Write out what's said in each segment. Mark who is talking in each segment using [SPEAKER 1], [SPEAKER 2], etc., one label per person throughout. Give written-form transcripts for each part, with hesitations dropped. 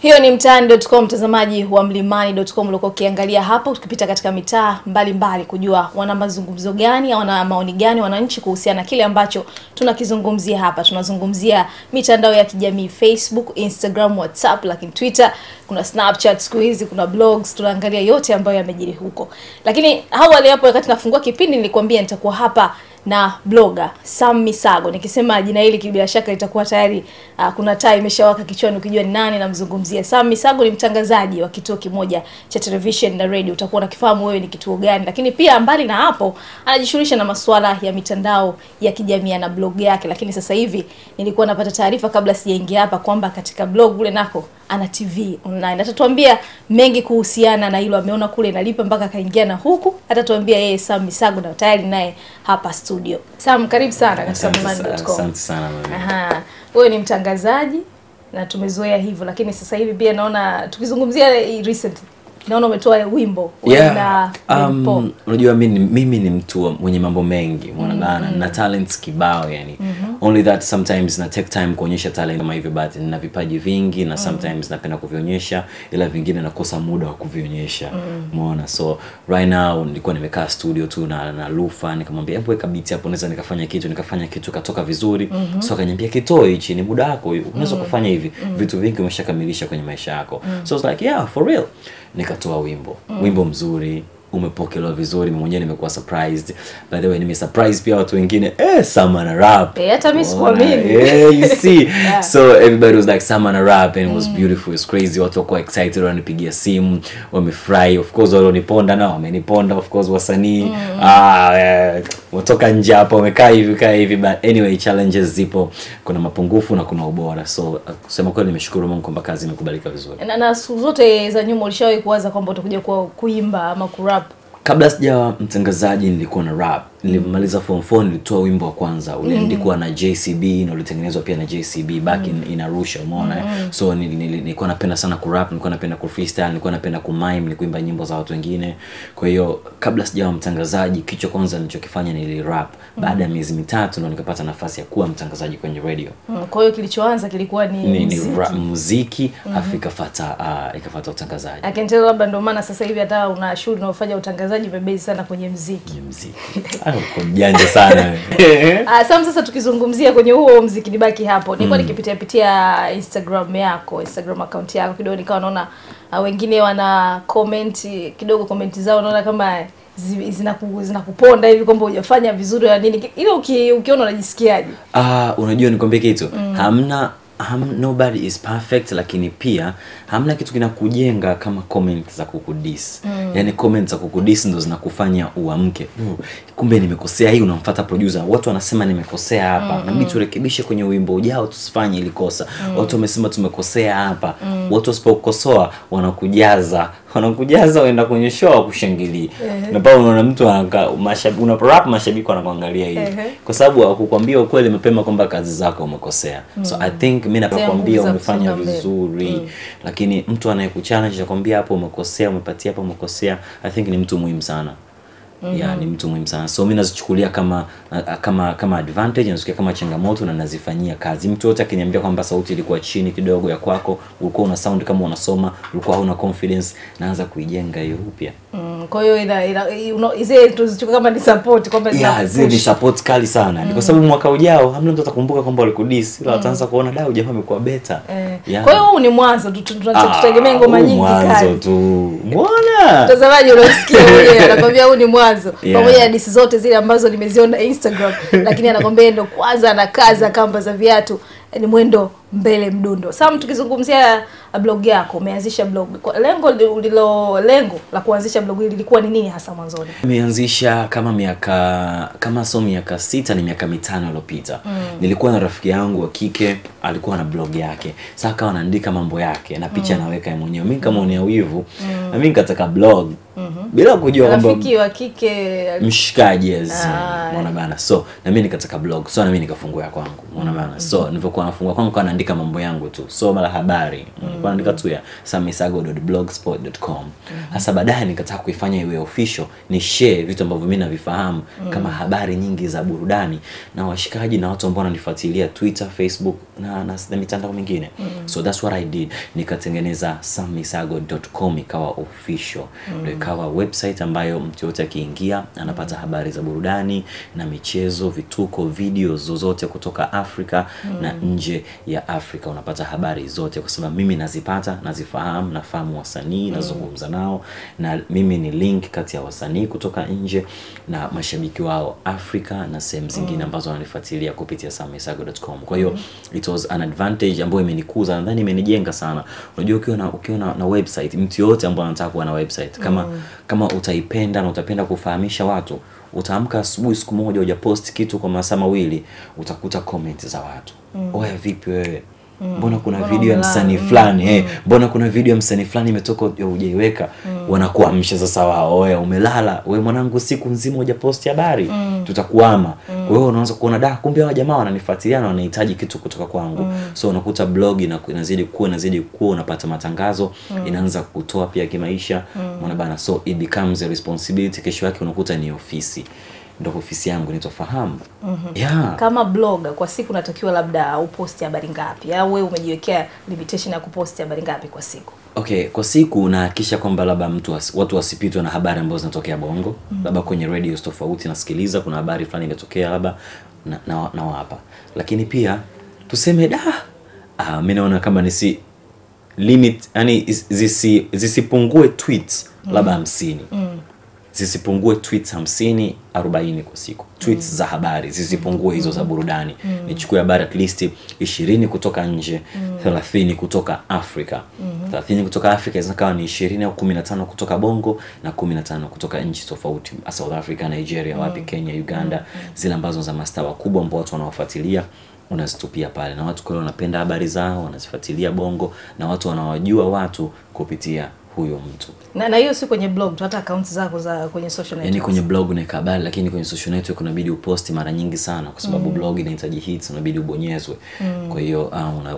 [SPEAKER 1] Hiyo ni mtaani.com, mtazamaji wa mlimani.com uliko kiangalia hapo, tukipita katika mitaa mbalimbali kujua wana mazungumzo gani, wana maoni gani wananchi kuhusiana kile ambacho tunakizungumzia hapa. Tunazungumzia mitandao ya kijamii, Facebook, Instagram, WhatsApp, lakini Twitter, kuna Snapchat siku hizi, kuna blogs, tunaangalia yote ambayo yamejiri huko. Lakini awali hapo wakati nafungua kipindi nilikwambia nitakuwa hapa na blogger Sam Misago. Nikisema jina hili bila shaka litakuwa tayari kuna taa imeshawaka kichwani ukijua ni nani namzungumzia. Sam Misago ni mtangazaji wa kituo kimoja cha television na radio. Utakuwa unakifahamu wewe ni kituo gani. Lakini pia mbali na hapo anajishughulisha na masuala ya mitandao ya kijamii na blog yake. Lakini sasa hivi nilikuwa napata taarifa kabla sijaingia hapa kwamba katika blog ule nako ana TV online. Atatuambia mengi kuhusiana na hilo, ameona kule inalipa mpaka kaingia na huku. Atatuambia yeye Sam Misago na tayari naye hapa studio. Sam, karibu sana katika mlimani.com.
[SPEAKER 2] Asante sana mimi.
[SPEAKER 1] Wewe ni mtangazaji na tumezoea hivyo, lakini sasa hivi pia naona tukizungumzia recent naona umetoa wimbo
[SPEAKER 2] na unajua mimi ni mtu mwenye mambo mengi, unaona na talents kibao yani. Only that sometimes na take time kuonyesha talent kama hivyo, but nina vipaji vingi na sometimes napenda kuvionyesha, ila vingine nakosa muda wa kuvionyesha. Umeona? So right now nilikuwa nimekaa studio tu na Lufa, nikamwambia hebu weka beat hapo, naweza nikafanya kitu katoka vizuri. So akaniambia kitoe hichi, ni muda wako, unaweza kufanya hivi. Vitu vingi umeshakamilisha kwenye maisha yako. So I was like yeah, for real. Nikatoa wimbo mzuri, umepokelewa vizuri, mimi mwenyewe nimekuwa surprised. By the way, nimesurprise pia watu wengine, Sam ana rap.
[SPEAKER 1] Hata mimi sikuamini.
[SPEAKER 2] You see. So everybody was like Sam ana rap, and it was beautiful, it was crazy. Watu wako excited, wananipigia simu, wamefurahi. Of course walioniponda na wameniponda, of course wasanii watoka nje hapo wamekaa hivi, but anyway challenges zipo, kuna mapungufu na kuna ubora. So kusema kweli nimeshukuru Mungu kwamba kazi imekubalika vizuri.
[SPEAKER 1] Na siku zote za nyuma ulishawahi kuwaza kwamba utakuja kuimba ama kurap?
[SPEAKER 2] Kabla sijawa mtangazaji nilikuwa na rap. Nilimaliza form 4 nilitoa wimbo wa kwanza uliandikwa na JCB na ulitengenezwa pia na JCB back in Arusha, umeona. So nilikuwa napenda sana kurap, nilikuwa napenda freestyle, nilikuwa napenda kumime, kuimba nyimbo za watu wengine. Kwa hiyo kabla sijawa mtangazaji, kicho kwanza nilichokifanya ni rap. Baada ya miezi mitatu ndo nikapata nafasi ya kuwa mtangazaji kwenye radio.
[SPEAKER 1] Kwa hiyo kilichoanza kilikuwa ni
[SPEAKER 2] muziki, ikafuata utangazaji.
[SPEAKER 1] Akentelo labda ndo maana sasa hivi hata una shughuli na ufanya utangazaji umebase sana kwenye muziki.
[SPEAKER 2] Kwa mjanja sana.
[SPEAKER 1] Sasa tukizungumzia kwenye huo muziki nibaki hapo. Nilikuwa nikipitia Instagram yako, Instagram account yako kidogo, nikawa naona wengine wana comment kidogo, comment zao naona kama zinakuponda hivi kwamba hujafanya vizuri na nini. Ile ukiona unajisikiaje?
[SPEAKER 2] Unajua nikwambie kitu, nobody is perfect, lakini pia hamna kitu kinakujenga kama comment za kukudis. Yani comment za kukudis ndo zinakufanya uamke. Kumbe nimekosea hii, unamfuata producer. Watu wanasema nimekosea hapa. Na mimi turekebishe kwenye wimbo ujao tusifanye ile kosa. Watu wamesema tumekosea hapa. Watu wasipokosoa wanakujaza waenda kwenye show kushangilia. Na pale unaona mtu unarap mashabiki wanakuangalia hivi. Kwa sababu hakukwambia ukweli mapema kwamba kazi zako umekosea. So I think mimi nakwambia umefanya vizuri. Lakini mtu anayekuchallenge akwambia hapo umekosea, umepatia hapo umekosea, I think ni mtu muhimu sana. Ni mtu muhimu sana. So mimi nazichukulia kama advantage, nazichukulia kama changamoto na nazifanyia kazi. Mtu yote akiniambia kwamba sauti ilikuwa chini kidogo ya kwako, ulikuwa una sound kama unasoma, ulikuwa huna confidence, naanza kuijenga hiyo upya.
[SPEAKER 1] Kwa hiyo zile tuzichukua kama ni support, kwamba
[SPEAKER 2] zile ni support kali sana. Kwa sababu mwaka ujao hamna mtu atakumbuka kwamba ulikudis, ila wataanza kuona dau jamaa amekuwa better.
[SPEAKER 1] Kwa hiyo huu ni mwanzo tu, tunategemea ngoma nyingi kali.
[SPEAKER 2] Mwanzo tu. Bwana.
[SPEAKER 1] Mtazamaji unasikia wewe anakwambia huu ni mwanzo. Pamoja na disi zote zile ambazo nimeziona Instagram, lakini anakwambia ndo kwanza anakaza kamba za viatu, ni mwendo mbele mdundo. Sam, tukizungumzia blog yako, umeanzisha blog. Lengo la kuanzisha blog hili lilikuwa ni nini hasa mwanzoni?
[SPEAKER 2] Nimeanzisha kama miaka 6 ni miaka 5 iliyopita. Nilikuwa na rafiki yangu wa kike, alikuwa na blog yake. Sasa akawa anaandika mambo yake na picha anaweka yeye mwenyewe. Mimi kama niona wivu, na mimi nikataka blog. Bila kujua kwamba
[SPEAKER 1] rafiki wa kike
[SPEAKER 2] mshikaji unaona bana. So na mimi nikataka blog. So na mimi nikafungua kwangu, unaona bana. So nilipokuwa nafungua kwangu naandika mambo yangu tu. So mara habari, nilikuwa naandika tu ya samisago.blogspot.com. Hasa baadaye nikataka kuifanya iwe official, ni share vitu ambavyo mimi navifahamu kama habari nyingi za burudani na washikaji na watu ambao wananifuatilia Twitter, Facebook na mitandao mingine. So that's what I did. Nikatengeneza samisago.com ikawa official. Ndio ikawa website ambayo mtu yote akiingia anapata habari za burudani na michezo, vituko, videos zozote kutoka Afrika na nje ya Afrika. Unapata habari zote kwa sababu mimi nazipata, nazifahamu, nafahamu wasanii, nazungumza nao, na mimi ni link kati ya wasanii kutoka nje na mashabiki wao Afrika na sehemu zingine ambazo wananifuatilia kupitia samisago.com. Kwa hiyo it was an advantage ambayo imenikuza, nadhani imenijenga sana. Unajua ukiwa na website, mtu yote ambaye anataka kuwa na website, kama utaipenda na utapenda kufahamisha watu, utaamka asubuhi siku moja hujapost kitu kwa masaa mawili, utakuta comment za watu. Oya, vipi wewe? Mbona kuna video ya msanii fulani, mbona kuna video ya msanii fulani imetoka hujaiweka? Wanakuamsha sasa wao, oya umelala, wewe mwanangu siku nzima hujapost habari, tutakuama. Wewe unaanza kuona kumbe hao jamaa wananifuatilia na wanahitaji kitu kutoka kwangu. So unakuta blog inazidi kuwa, unapata matangazo, inaanza kutoa pia kimaisha, unaona bana. So it becomes a responsibility. Kesho yake unakuta ni ofisi. Ndio ofisi yangu nitofahamu.
[SPEAKER 1] Kama blogger kwa siku unatakiwa labda uposti habari ngapi? Au wewe umejiwekea limitation ya kuposti habari ngapi kwa siku?
[SPEAKER 2] Okay, kwa siku nahakikisha kwamba labda watu wasipitwe na habari ambazo zinatokea Bongo. Labda kwenye radio tofauti nasikiliza kuna habari fulani imetokea labda na hapa. Lakini pia tuseme mimi naona kama nisi limit, yani zisipungue tweets labda 50. Zisipungue tweets 50 40 kwa siku. Tweets za habari zisipungue hizo za burudani. Nichukue habari at least 20 kutoka nje, 30 kutoka Afrika. 30 kutoka Afrika inaweza ni 20 au 15 kutoka Bongo na 15 kutoka nchi tofauti, South Africa, Nigeria, wapi, Kenya, Uganda, zile ambazo za mastawa kubwa ambao watu wanawafuatilia, unazitupia pale. Na watu kwa wanapenda habari zao, wanazifuatilia Bongo, na watu wanawajua watu kupitia huyo mtu.
[SPEAKER 1] Na hiyo si kwenye blog tu, hata accounts zako za kwenye social networks.
[SPEAKER 2] Yani kwenye blog na habari, lakini kwenye social network unabidi uposti mara nyingi sana kwa sababu blog inahitaji hits, unabidi ubonyezwe. Kwa hiyo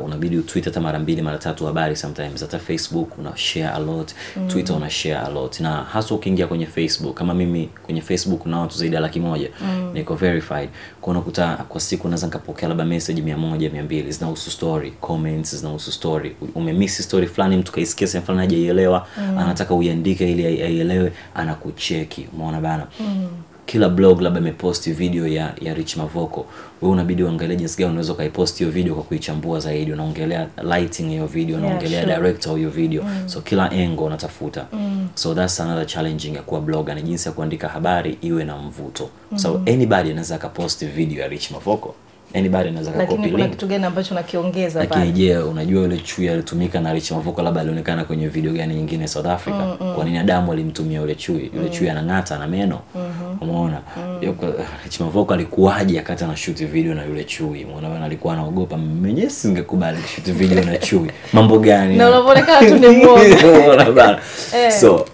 [SPEAKER 2] unabidi utweet hata mara 2 mara 3 habari sometimes. Hata Facebook una share a lot, Twitter una share a lot. Na hasa ukiingia kwenye Facebook, kama mimi kwenye Facebook na watu zaidi ya 100,000 niko verified. Kwa unakuta kwa siku naweza nikapokea labda message 100 200 zinahusu story, comments zinahusu story. Umemiss story fulani, mtu kaisikia sema fulani hajaielewa, anataka uiandike ili aielewe, anakucheki. Umeona bana? Kila blog labda imepost video ya Rich Mavoko, wewe unabidi uangalie jinsi gani unaweza kaipost hiyo video kwa kuichambua zaidi. Unaongelea lighting hiyo video, unaongelea director hiyo video. So kila angle unatafuta. So that's another challenging ya kuwa blogger, ni jinsi ya kuandika habari iwe na mvuto. So anybody anaweza kapost video ya Rich Mavoko. Anybody anaweza copy link.
[SPEAKER 1] Lakini kuna kitu gani ambacho unakiongeza pale?
[SPEAKER 2] Lakini je, unajua yule chui alitumika na Rich Mavoko labda alionekana kwenye video gani nyingine South Africa? Kwa nini Adamu alimtumia yule chui? Yule chui anang'ata na meno. Umeona? Rich Mavoko alikuwaje akata na shoot video na yule chui? Umeona bana, alikuwa anaogopa, mwenyewe singekubali kushoot video na chui. Mambo gani?
[SPEAKER 1] Na unaonekana tu ni mmoja.
[SPEAKER 2] Unaona bana. So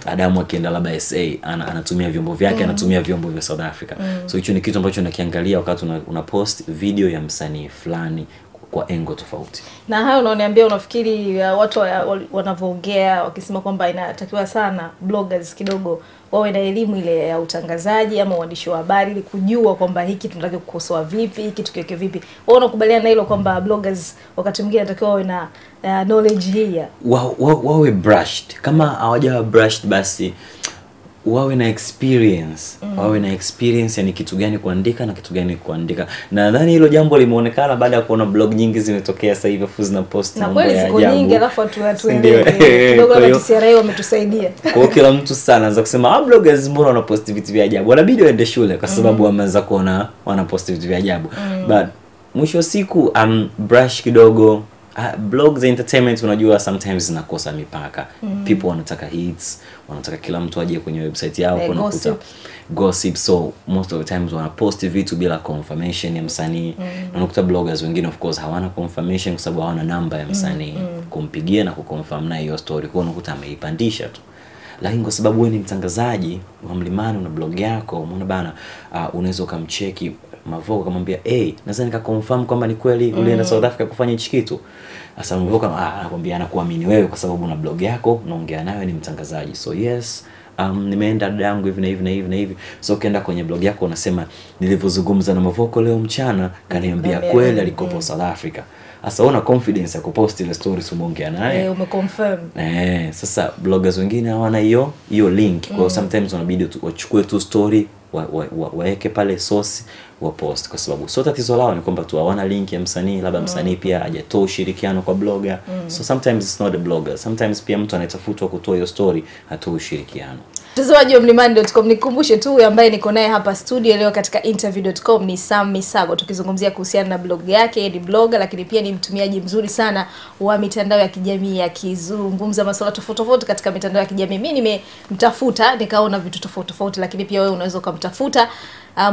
[SPEAKER 2] Adamu akienda labda SA anatumia vyombo vyake, anatumia vyombo vya South Africa. So hicho ni kitu ambacho nakiangalia wakati una post video ya msanii fulani kwa engo tofauti.
[SPEAKER 1] Na hayo unaoniambia, unafikiri watu wanavoongea wakisema kwamba inatakiwa sana bloggers kidogo wawe na elimu ile ya utangazaji ama uandishi wa habari ili kujua kwamba hiki tunataka kukosoa vipi, hiki tukiweke vipi? Wewe unakubaliana na hilo kwamba bloggers wakati mwingine inatakiwa wawe na knowledge hii?
[SPEAKER 2] Wawe brushed. Kama hawajawa brushed basi wawe na experience. Wawe na experience yani kitu gani kuandika na kitu gani kuandika. Na nadhani hilo jambo limeonekana baada ya kuona blog nyingi zimetokea sasa hivi zina post
[SPEAKER 1] mambo ya ajabu. Na kweli nyingi, alafu watu kidogo na TCRA wametusaidia.
[SPEAKER 2] Kwa kila mtu sana anaanza kusema bloggers mbona wanapost vitu vya ajabu. Wanabidi waende shule kwa sababu wameanza kuona wanapost vitu vya ajabu. But mwisho siku brush kidogo. Blogs entertainment unajua sometimes zinakosa mipaka. People wanataka hits, wanataka kila mtu aje kwenye website yao kunakuta gossip. So most of the times wanapost vitu bila confirmation ya msanii. Unakuta bloggers wengine of course hawana confirmation kwa sababu hawana namba ya msanii kumpigia na kuconfirm na hiyo story. Kwa unakuta ameipandisha tu. Lakini kwa sababu wewe ni mtangazaji wa Mlimani, una blog yako, umeona bana, unaweza ukamcheki Mavoko akamwambia naweza nikaconfirm kwamba ni kweli ulienda South Africa kufanya hichi kitu. Sasa Mavoko anakuambia anakuamini wewe kwa sababu una blog yako, unaongea nawe, ni mtangazaji. So yes, nimeenda dadangu hivi na hivi na hivi na hivi. So ukienda kwenye blog yako unasema nilivyozungumza na Mavoko leo mchana kaniambia kweli alikopo South Africa. Sasa una confidence ya kupost ile stories umeongea naye.
[SPEAKER 1] Umeconfirm.
[SPEAKER 2] Sasa bloggers wengine hawana hiyo link. Kwa sometimes wanabidi wachukue tu story waeke pale source wa post, kwa sababu so tatizo lao ni kwamba tu hawana link ya msanii, labda msanii pia hajatoa ushirikiano kwa blogger. So sometimes it's not a blogger, sometimes pia mtu anayetafutwa kutoa hiyo story hatoa ushirikiano.
[SPEAKER 1] Mtazamaji wa Mlimani.com, nikukumbushe tu huyu ambaye niko naye hapa studio leo katika interview.com ni Sam Misago, tukizungumzia kuhusiana na blog yake. Ni blogger lakini pia ni mtumiaji mzuri sana wa mitandao ya kijamii, akizungumza masuala tofauti tofauti katika mitandao ya kijamii. Mimi nimemtafuta nikaona vitu tofauti tofauti, lakini pia wewe unaweza kumtafuta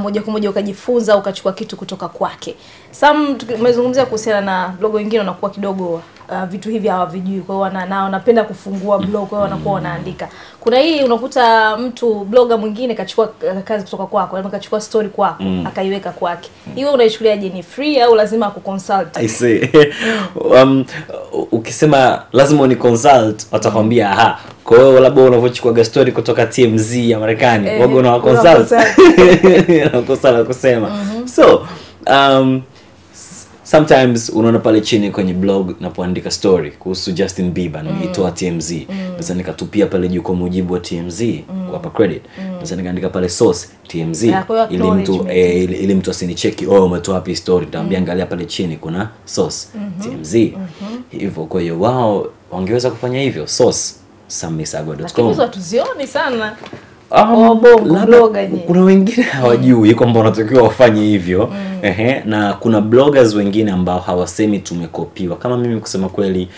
[SPEAKER 1] moja kwa moja ukajifunza ukachukua kitu kutoka kwake. Sam, tumezungumzia kuhusiana na blog wengine wanakuwa kidogo vitu hivi hawavijui, kwa hiyo wanapenda kufungua blog, kwa hiyo wanakuwa wanaandika. Kuna hii unakuta mtu blogger mwingine kachukua kazi kutoka kwako, yani kachukua story kwako akaiweka kwake. Hiyo unaichukuliaje, ni free au lazima akukonsult?
[SPEAKER 2] I see. Ukisema lazima ni consult watakwambia kwa hiyo labda unavochukua story kutoka TMZ ya Marekani wago una consult na consult kusema. So sometimes unaona pale chini kwenye blog napoandika story kuhusu Justin Bieber na niitoa TMZ, sasa nikatupia pale juu kwa mujibu wa TMZ kuwapa credit, sasa nikaandika pale source TMZ ili mtu asinicheki umetoa wapi story, nitaambia angalia pale chini kuna source TMZ. Hivyo kwa hiyo wao wangeweza kufanya hivyo, source sammisago.com.
[SPEAKER 1] Hizo tuzioni sana.
[SPEAKER 2] Kuna wengine hawajui kwamba unatakiwa wafanye hivyo. Na kuna bloggers wengine ambao hawasemi tumekopiwa. Kama mimi kusema kweli,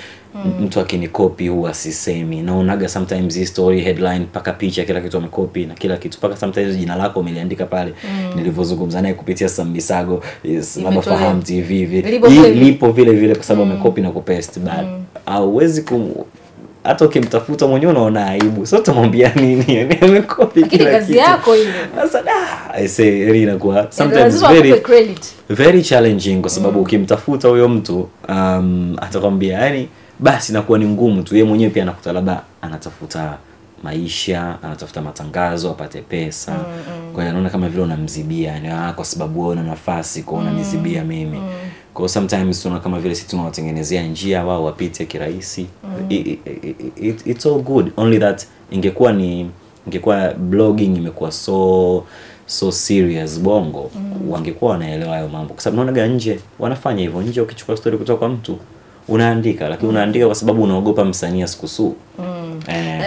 [SPEAKER 2] mtu akinikopi huwa sisemi. Naonaga sometimes hii story headline paka picha kila kitu amekopi na kila kitu, paka sometimes jina lako umeliandika pale. Nilivyozungumza naye kupitia Sammisago, labda Fahamu TV hivi lipo vile vile kwa sababu amekopi na kupaste. Hauwezi hata ukimtafuta mwenyewe unaona aibu. Sasa utamwambia nini? Yani amekopi kila
[SPEAKER 1] kazi yako ile.
[SPEAKER 2] Sasa I say inakuwa sometimes very challenging, kwa sababu ukimtafuta huyo mtu atakwambia yani basi inakuwa ni ngumu tu. Yeye mwenyewe pia anakuta labda anatafuta maisha, anatafuta matangazo apate pesa. Kwa hiyo anaona kama vile unamzibia, yani kwa sababu wewe una nafasi kwa unanizibia mimi. Kwa sometimes tunaona kama vile sisi tunawatengenezea njia wao wapite kirahisi. It's all good, only that ingekuwa blogging imekuwa so serious Bongo, wangekuwa wanaelewa hayo mambo, kwa sababu naona nje wanafanya hivyo. Nje ukichukua story kutoka kwa mtu unaandika, lakini unaandika kwa sababu unaogopa msanii asikusuu.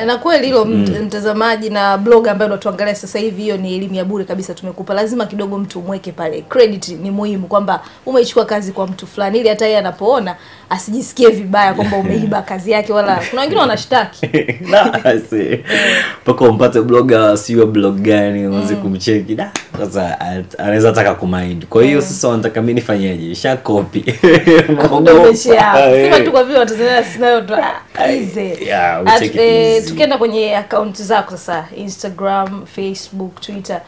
[SPEAKER 1] Na kweli hilo mtazamaji na blog ambaye unatuangalia sasa hivi, hiyo ni elimu ya bure kabisa tumekupa. Lazima kidogo mtu umweke pale credit, ni muhimu kwamba umeichukua kazi kwa mtu fulani, ili hata yeye anapoona asijisikie vibaya kwamba umeiba kazi yake. Wala kuna wengine wanashtaki
[SPEAKER 2] paka umpate blogger sio blog gani uanze kumcheki sasa anaweza taka kumind. Kwa hiyo sasa wanataka mimi nifanyeje? Sha copy
[SPEAKER 1] sema tu kwa vile Watanzania sinayo easy. Tukienda kwenye account zako sasa, Instagram, Facebook, Twitter,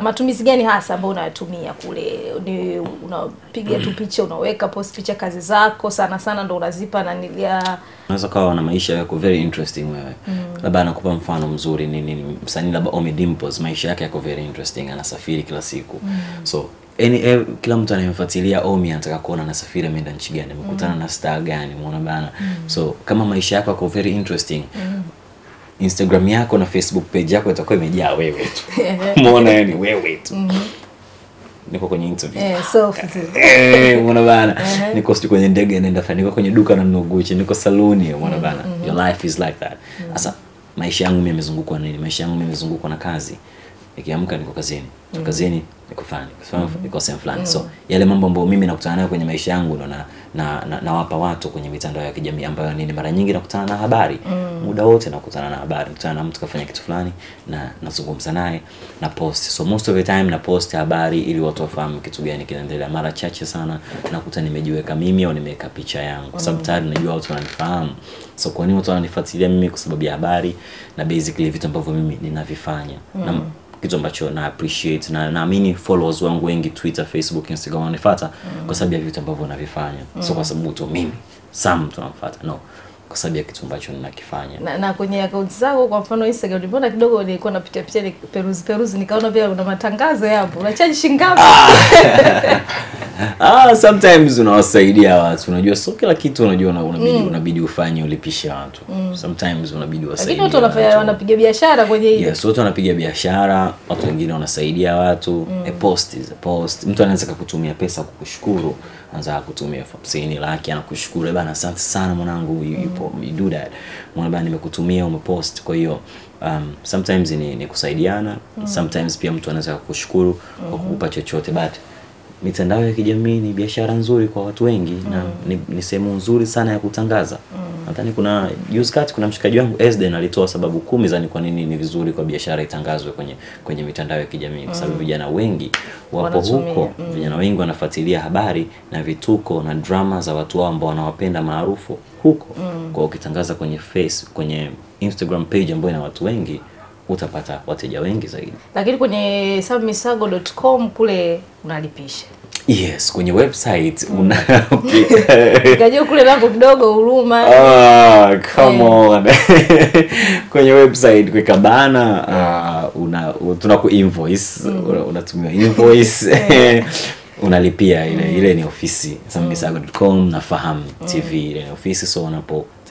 [SPEAKER 1] matumizi gani hasa ambayo unatumia kule? Ni unapiga tu picha, unaweka post picha kazi zako sana ndo unazipa na nilia?
[SPEAKER 2] Unaweza kawa na maisha yako very interesting wewe. Labda nakupa mfano mzuri ni msanii labda Ommy Dimpoz, maisha yake yako very interesting, anasafiri kila siku. So kila mtu anayemfuatilia Ommy anataka kuona anasafiri ameenda nchi gani, amekutana na star gani, umeona bana. So kama maisha yako yako very interesting, Instagram yako na Facebook page yako itakuwa imejaa wewe tu. Umeona, yani wewe tu. Niko kwenye interview. Umeona bana. Niko kwenye ndege naenda fani, niko kwenye duka na Gucci, niko saluni, umeona bana. Your life is like that. Sasa maisha yangu mimi yamezungukwa na nini? Maisha yangu mimi yamezungukwa na kazi. nikiamka niko kazini, kazini niko fulani, niko sehemu fulani. So yale mambo ambayo mimi nakutana nayo kwenye maisha yangu ndo nawapa watu kwenye mitandao ya kijamii, ambayo nini mara nyingi nakutana na habari. Muda wote nakutana na habari, nakutana na mtu kafanya kitu fulani na nazungumza naye na post. So most of the time na post habari ili watu wafahamu kitu gani kinaendelea. Mara chache sana nakuta nimejiweka mimi au nimeweka picha yangu, kwa sababu tayari najua watu wananifahamu. So kwa nini watu wananifuatilia mimi? Kwa sababu ya habari na basically vitu ambavyo mimi ninavifanya. Na kitu ambacho na appreciate na naamini followers wangu wengi Twitter, Facebook, Instagram wanifuata kwa sababu ya vitu ambavyo navifanya. So kwa sababu tu mimi Sam tunamfuata, no, kwa sababu ya kitu ambacho ninakifanya.
[SPEAKER 1] Na kwenye account zako kwa mfano Instagram niliona kidogo nilikuwa napitia ni peruzi nikaona pia una matangazo hapo. Unacharge shilingi ngapi?
[SPEAKER 2] Sometimes unawasaidia watu. Unajua sio kila kitu unajua unabidi ufanye ulipishe watu. Sometimes unabidi wasaidie.
[SPEAKER 1] Lakini watu wanapiga biashara kwenye hiyo.
[SPEAKER 2] Yes, watu wanapiga biashara, watu wengine wanasaidia watu. A post is a post. Mtu anaweza kukutumia pesa kukushukuru, anza kutumia 50 laki anakushukuru, bana asante sana mwanangu, you do that. Mwana bana nimekutumia umepost. Kwa hiyo sometimes ni kusaidiana, sometimes pia mtu anaweza kukushukuru kwa kukupa chochote, but mitandao ya kijamii ni biashara nzuri kwa watu wengi na ni sehemu nzuri sana ya kutangaza. Nadhani kuna kuna mshikaji wangu Esden alitoa sababu 10 za kwa nini ni vizuri kwa biashara itangazwe kwenye mitandao ya kijamii, kwa sababu vijana wengi wapo huko, vijana wengi wanafuatilia habari na vituko na drama za watu wao ambao wanawapenda maarufu huko. Kwa ukitangaza kwenye Instagram page ambayo ina watu wengi, utapata wateja wengi zaidi.
[SPEAKER 1] Lakini kwenye sammisago.com kule unalipisha.
[SPEAKER 2] Yes, kwenye website
[SPEAKER 1] Kajua kule nako kidogo huruma.
[SPEAKER 2] Come on. Kwenye website kwa kabana tunaku invoice, unatumia invoice. Unalipia ile ni ofisi sammisago.com na Fahamu TV, ile ni ofisi. So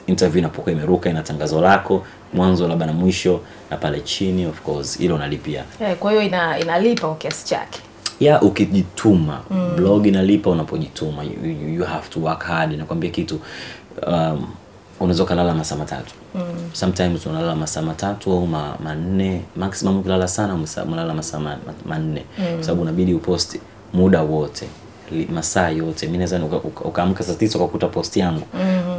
[SPEAKER 2] interview inapokuwa imeruka ina tangazo lako mwanzo labda na mwisho, na pale chini of course ile unalipia.
[SPEAKER 1] Kwa hiyo inalipa kwa kiasi chake.
[SPEAKER 2] Ukijituma. Blog inalipa unapojituma. You have to work hard. Nakwambia kitu, unaweza kulala masaa 3. Sometimes unalala masaa 3 au 4, maximum kulala sana unalala masaa 4, kwa sababu unabidi upost muda wote, masaa yote. Mimi naweza ukaamka saa 9 ukakuta post yangu.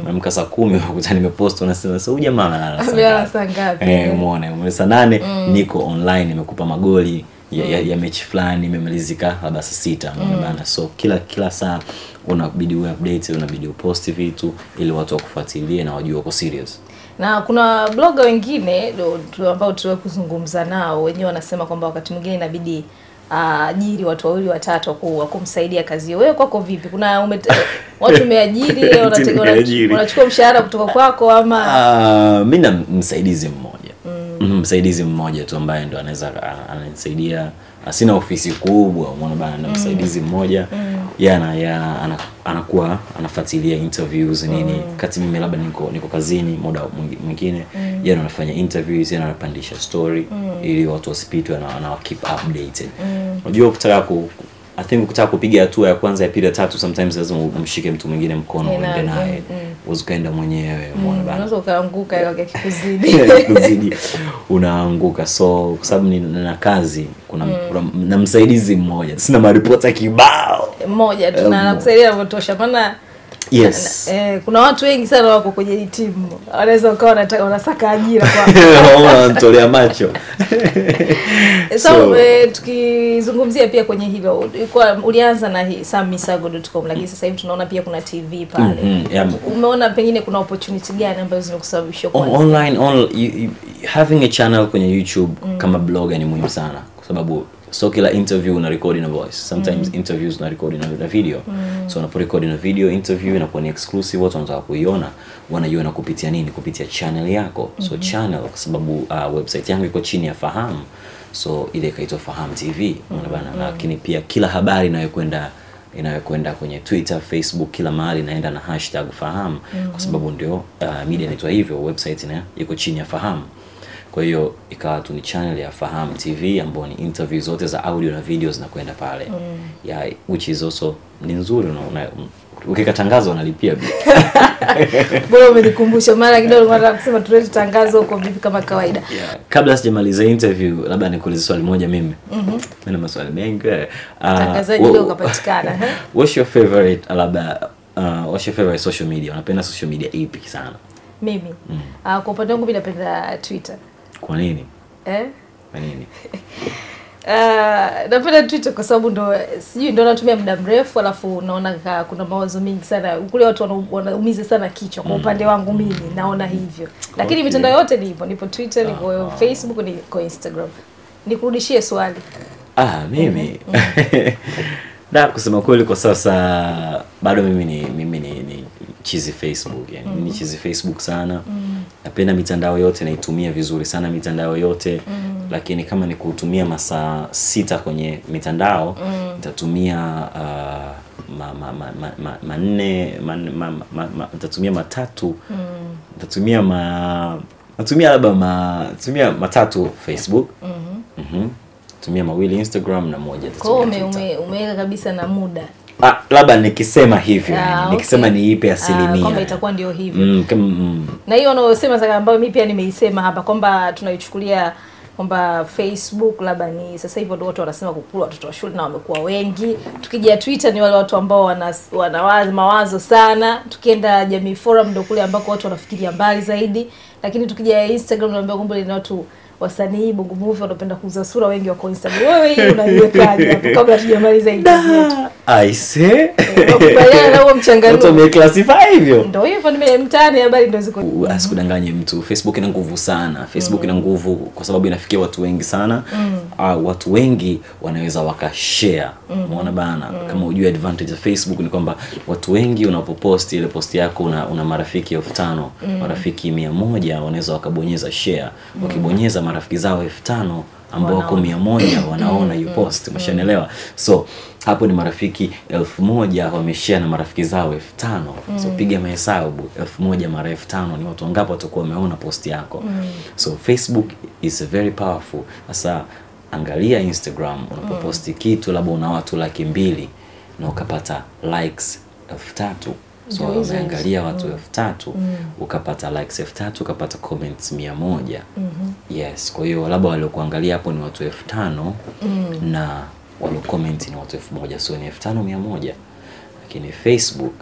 [SPEAKER 2] Unaamka saa 10 ukakuta nimepost, unasema sasa huyu jamaa analala
[SPEAKER 1] saa ngapi?
[SPEAKER 2] Umeona saa 8 niko online nimekupa magoli ya mechi fulani imemalizika labda saa 6 bana. So kila saa unabidi update, unabidi upost vitu ili watu wakufuatilie na wajue uko serious.
[SPEAKER 1] Na kuna blogger wengine ambao tuliwahi kuzungumza nao, wenyewe wanasema kwamba wakati mwingine inabidi ajiri watu 2 3 wa kumsaidia kazi hiyo. Wewe kwako vipi? Kuna watu umeajiri wanachukua mshahara kutoka kwako ama?
[SPEAKER 2] Mimi na msaidizi mmoja. Msaidizi mmoja tu ambaye ndo anaweza ananisaidia. Sina ofisi kubwa, umeona bana, na msaidizi mmoja. Anakuwa anafuatilia interviews nini, kati mimi labda niko kazini muda mwingine, yeye anafanya interviews, yeye anapandisha story ili watu wasipitwe na keep updated. Unajua ukitaka kupiga hatua ya kwanza ya pili ya tatu, sometimes lazima umshike mtu mwingine mkono uende naye. Ukaenda mwenyewe, umeona bana,
[SPEAKER 1] unaweza ukaanguka ile kikuzidi
[SPEAKER 2] unaanguka. So kwa sababu nina kazi, kuna msaidizi mmoja, sina maripota kibao
[SPEAKER 1] mmoja tu na anakusaidia kutosha. Maana
[SPEAKER 2] yes,
[SPEAKER 1] kuna watu wengi sana wako kwenye timu, wanaweza ukawa wanasaka ajira
[SPEAKER 2] kwa wanatolea macho.
[SPEAKER 1] So tukizungumzia pia kwenye hilo, ulianza na hii sammisago.com, lakini sasa hivi tunaona pia kuna TV pale. Umeona pengine kuna opportunity gani ambazo zinakusababisha kwa
[SPEAKER 2] online having a channel kwenye YouTube kama blogger ni muhimu sana, kwa sababu so kila interview una record na voice, sometimes interviews na record na video. So unapo record na video interview inakuwa ni exclusive, watu wanataka kuiona, wanaiona kupitia nini? Kupitia channel yako. So channel, kwa sababu website yangu iko chini ya Fahamu, so ile ikaitwa Fahamu TV, unaona bana. Lakini pia kila habari inayokwenda kwenye Twitter, Facebook, kila mahali inaenda na #Fahamu, kwa sababu ndio media inaitwa hivyo, website iko chini ya Fahamu. Kwa hiyo ikawa tu ni channel ya Fahamu TV ambayo ni interview zote za audio na video zinakwenda pale. Which is also ni nzuri, ukikatangaza unalipia.
[SPEAKER 1] Bora umenikumbusha mara kidogo nataka kusema tulete tangazo huko vipi kama kawaida.
[SPEAKER 2] Kabla sijamaliza interview labda nikuulize swali moja mimi. Mimi na maswali mengi.
[SPEAKER 1] Tangazaji leo kapatikana.
[SPEAKER 2] What's your favorite what's your favorite social media? Unapenda social media ipi sana?
[SPEAKER 1] Mimi. Kwa upande wangu mimi napenda Twitter.
[SPEAKER 2] Kwa nini?
[SPEAKER 1] Kwa nini? Napenda Twitter kwa sababu ndo natumia muda mrefu, alafu naona kuna mawazo mengi sana kule, watu wanaumiza sana kichwa. Kwa upande wangu mimi naona hivyo. Lakini mitandao yote nipo Twitter, nipo Facebook, nipo Instagram. Nikurudishie swali.
[SPEAKER 2] Mimi na kusema kweli kwa sasa bado mimi ni chizi Facebook, yani mimi ni chizi Facebook sana. Napenda mitandao yote, naitumia vizuri sana mitandao yote. Lakini kama ni kutumia masaa 6 kwenye mitandao, nitatumia nitatumia matatu. Nitatumia matatu Facebook. Tumia mawili Instagram na moja
[SPEAKER 1] Twitter. Kwa umeweka kabisa na muda.
[SPEAKER 2] Labda nikisema hivyo, nikisema niipe asilimia.
[SPEAKER 1] Kwamba itakuwa ndio hivyo. Na hiyo unayosema sasa ambayo mimi pia nimeisema hapa kwamba tunaichukulia kwamba Facebook labda ni sasa hivi ndio watu wanasema kukula watoto wa shule na wamekuwa wengi. Tukija Twitter ni wale watu ambao wana mawazo sana. Tukienda Jamii Forum ndio kule ambako watu wanafikiria mbali zaidi. Lakini tukija Instagram naambia kwamba ni watu wasanii Bongo Movie wanapenda kuuza sura, wengi wako Instagram. Wewe hii unaiwekaje hapo kabla tujamaliza interview?
[SPEAKER 2] I say.
[SPEAKER 1] Kubaliana na huo mchanganuo.
[SPEAKER 2] Watu wameclassify hivyo.
[SPEAKER 1] Ndio hivyo mtaani habari ndio ziko.
[SPEAKER 2] Asikudanganye mtu. Facebook ina nguvu sana. Facebook ina nguvu kwa sababu inafikia watu wengi sana. Watu wengi wanaweza wakashare. Umeona bana? Kama unajua advantage ya Facebook ni kwamba watu wengi unapopost ile post yako una marafiki 5,000, marafiki 100 wanaweza wakabonyeza share. Wakibonyeza marafiki zao 5,000 ambao wako 100 wanaona you post. Umeshaelewa? So hapo ni marafiki 1,000 wameshare na marafiki zao 5,000. So piga mahesabu 1,000 mara 5,000 ni watu wangapi watakuwa wameona post yako. So Facebook is very powerful. Sasa angalia Instagram, unapoposti kitu labda una watu 200,000 na ukapata likes 3,000. So umeangalia watu 3,000, ukapata likes 3,000, ukapata comments 100. Yes, kwa hiyo labda wale kuangalia hapo ni watu 5,000 na wale comment ni watu 1,000, so ni 5,100. Lakini Facebook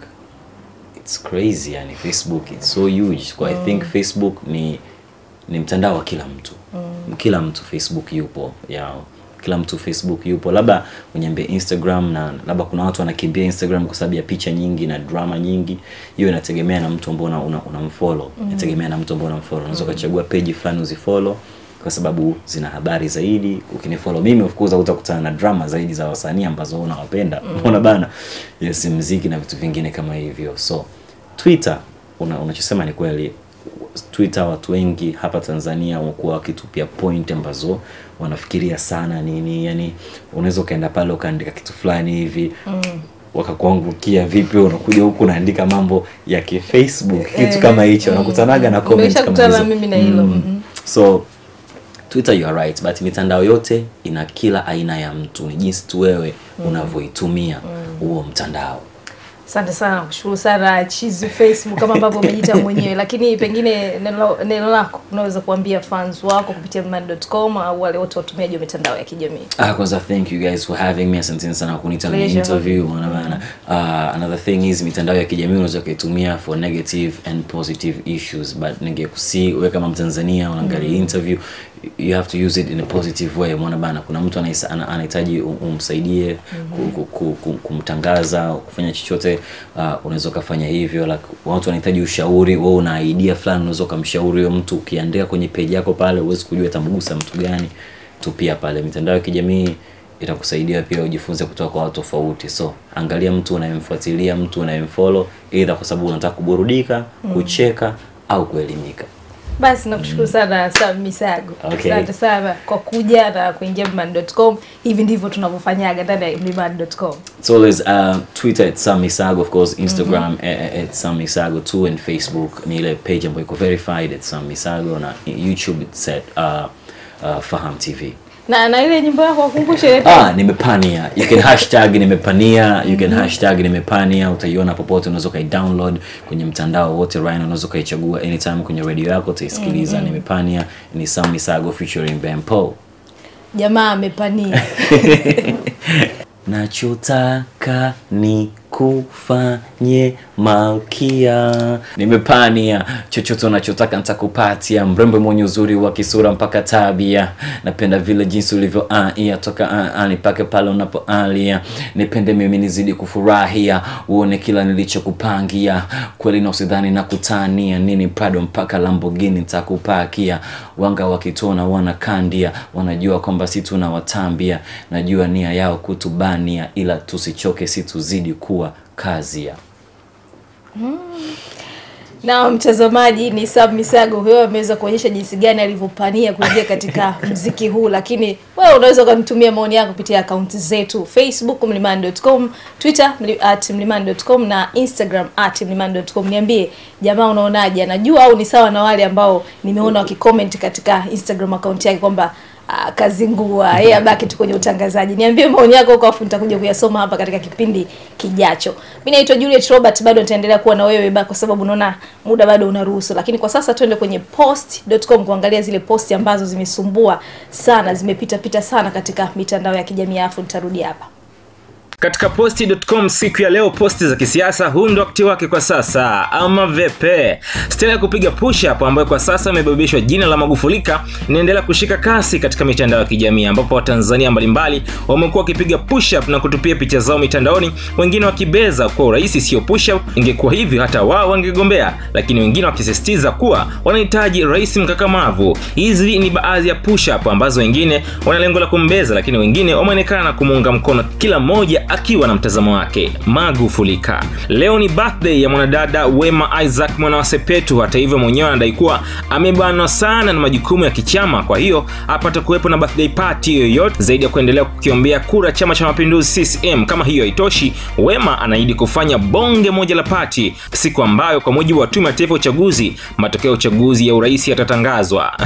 [SPEAKER 2] it's crazy, yani Facebook it's so huge. So I think Facebook ni mtandao wa kila mtu. Kila mtu Facebook yupo yao. Kila mtu Facebook yupo. Labda uniambie Instagram, na labda kuna watu wanakimbia Instagram kwa sababu ya picha nyingi na drama nyingi. Hiyo inategemea na mtu ambaye unamfollow. Inategemea na mtu ambaye unamfollow. Unaweza kuchagua page fulani uzifollow kwa sababu zina habari zaidi. Ukinifollow mimi of course utakutana na drama zaidi za wasanii ambazo unawapenda. Unaona bana? Yes, muziki na vitu vingine kama hivyo. So Twitter unachosema ni kweli. Twitter watu wengi hapa Tanzania wamekuwa wakitupia point ambazo wanafikiria sana nini, yani unaweza kaenda pale ukaandika kitu fulani hivi wakakuangukia vipi, unakuja huku unaandika mambo ya Facebook kitu kama hicho, unakutanaga na comments kama hizo.
[SPEAKER 1] Mimi na hilo.
[SPEAKER 2] So Twitter you are right, but mitandao yote ina kila aina ya mtu, ni jinsi tu wewe unavyoitumia huo mtandao.
[SPEAKER 1] Asante sana, kushukuru sana Chizi Facebook kama ambavyo umejiita mwenyewe. Lakini pengine neno lako unaweza kuambia fans wako kupitia mlimani.com au wale wote watumiaji wa mitandao ya kijamii.
[SPEAKER 2] Kwanza thank you guys for having me. Asante sana kuniita kwenye interview. Unaona another thing is mitandao ya kijamii unaweza kuitumia for negative and positive issues, but ningekusi wewe kama Mtanzania unaangalia interview, you have to use it in a positive way. Umeona bana, kuna mtu anahitaji umsaidie kumtangaza, kufanya chochote, unaweza kufanya hivyo. Like watu wanahitaji ushauri, wewe una idea fulani, unaweza kumshauri huyo mtu. Ukiandika kwenye page yako pale, huwezi kujua itamgusa mtu gani. Tupia pale mitandao ya kijamii itakusaidia pia ujifunze kutoka kwa watu tofauti. So angalia mtu unayemfuatilia, mtu unayemfollow, either kwa sababu unataka kuburudika, kucheka au kuelimika.
[SPEAKER 1] Basi nakushukuru sana Sam Misago. Asante sana kwa kuja na kuingia mlimani.com. Hivi ndivyo tunavyofanyaga ndani ya mlimani.com.
[SPEAKER 2] It's always Twitter @Sam Misago, of course, Instagram @Sam Misago too, and Facebook ni ile page ambayo iko verified @Sam Misago, na YouTube it's Faham TV.
[SPEAKER 1] Na ile nyimbo yako wakumbushe ile.
[SPEAKER 2] Nimepania. You can hashtag nimepania, you can hashtag nimepania, utaiona popote, unaweza kai-download kwenye mtandao wote right, unaweza kaichagua anytime kwenye radio yako utaisikiliza. Nimepania ni Sam Misago featuring Ben Paul.
[SPEAKER 1] Jamaa amepania.
[SPEAKER 2] Nachotaka ni kufanye malkia. Nimepania, chochote unachotaka nitakupatia. Mrembo mwenye uzuri wa kisura mpaka tabia. Napenda vile jinsi ulivyo toka nipake pale unapoalia. Nipende mimi nizidi kufurahia, uone kila nilichokupangia. Kweli na usidhani na kutania, nini Prado mpaka Lamborghini nitakupakia. Wanga wakitona wanakandia, wanajua kwamba si tunawatambia. Najua nia yao kutubania, ila tusichoke, si tuzidi kuwa kazi ya.
[SPEAKER 1] Na mtazamaji, ni Sam Misago huyo ameweza kuonyesha jinsi gani alivyopania kuingia katika muziki huu. Lakini wewe unaweza kunitumia maoni yako kupitia akaunti zetu Facebook mlimani.com, Twitter @mlimani.com na Instagram @mlimani.com. Niambie jamaa unaonaje? Anajua au ni sawa na wale ambao nimeona wakicomment katika Instagram account yake kwamba kazingua yeye abaki tu kwenye utangazaji. Niambie maoni yako huko, afu nitakuja kuyasoma hapa katika kipindi kijacho. Mimi naitwa Juliet Robert, bado nitaendelea kuwa na wewe kwa sababu naona muda bado unaruhusu. Lakini kwa sasa twende kwenye post.com kuangalia zile posti ambazo zimesumbua sana, zimepita sana katika mitandao ya kijamii, afu nitarudi hapa.
[SPEAKER 3] Katika posti.com siku ya leo, posti za kisiasa, huu ndo wakati wake kwa sasa ama vepe. Style ya kupiga push up ambayo kwa sasa imebebeshwa jina la Magufulika inaendelea kushika kasi katika mitandao ya kijamii, ambapo Watanzania mbalimbali wamekuwa wakipiga push up na kutupia picha zao mitandaoni, wengine wakibeza kwa urahisi sio push up, ingekuwa hivyo hata wao wangegombea, lakini wengine wakisisitiza kuwa wanahitaji rais mkakamavu. Hizi ni baadhi ya push up ambazo wengine wana lengo la kumbeza, lakini wengine wameonekana kumuunga mkono, kila mmoja akiwa na mtazamo wake. Magufulika. Leo ni birthday ya mwanadada Wema Isaac Mwana wa Sepetu. Hata hivyo mwenyewe anadai kuwa amebanwa sana na majukumu ya kichama, kwa hiyo hapata kuwepo na birthday party yoyote zaidi ya kuendelea kukiombea kura Chama cha Mapinduzi CCM. Kama hiyo haitoshi, Wema anaahidi kufanya bonge moja la party siku ambayo kwa mujibu wa Tume ya Taifa ya Uchaguzi, matokeo ya uchaguzi ya urais yatatangazwa.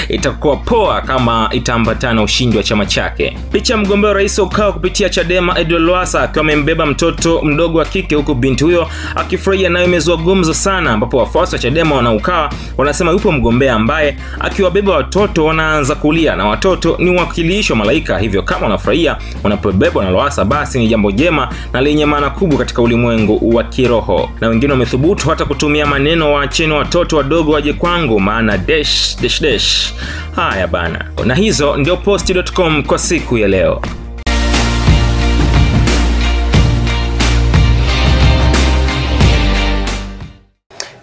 [SPEAKER 3] Itakuwa poa kama itaambatana ushindi wa chama chake. Picha mgombea rais ukao kupitia Chadema Edward Lowassa akiwa amembeba mtoto mdogo wa kike, huko binti huyo akifurahia, nayo imezua gumzo sana, ambapo wafuasi wa Chadema wanaukawa wanasema yupo mgombea ambaye akiwabeba watoto wanaanza kulia, na watoto ni wakilisho malaika, hivyo kama wanafurahia wanapobebwa na Lowassa basi ni jambo jema na lenye maana kubwa katika ulimwengu wa kiroho. Na wengine wamethubutu hata kutumia maneno, waacheni watoto wadogo waje kwangu, maana dash dash dash. Haya bana, na hizo ndio posti.com kwa siku ya leo.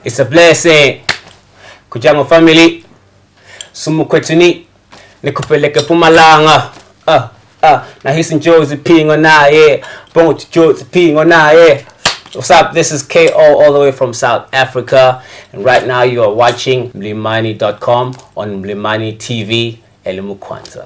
[SPEAKER 4] It's a blessing. Kujango family. Sumu kwetu ni nikupeleke Pumalanga. Na hisi njozi pingo naye. Bongo njozi pingo naye. What's up? This is KO all the way from South Africa. And right now you are watching mlimani.com on Mlimani TV. Elimu Kwanza.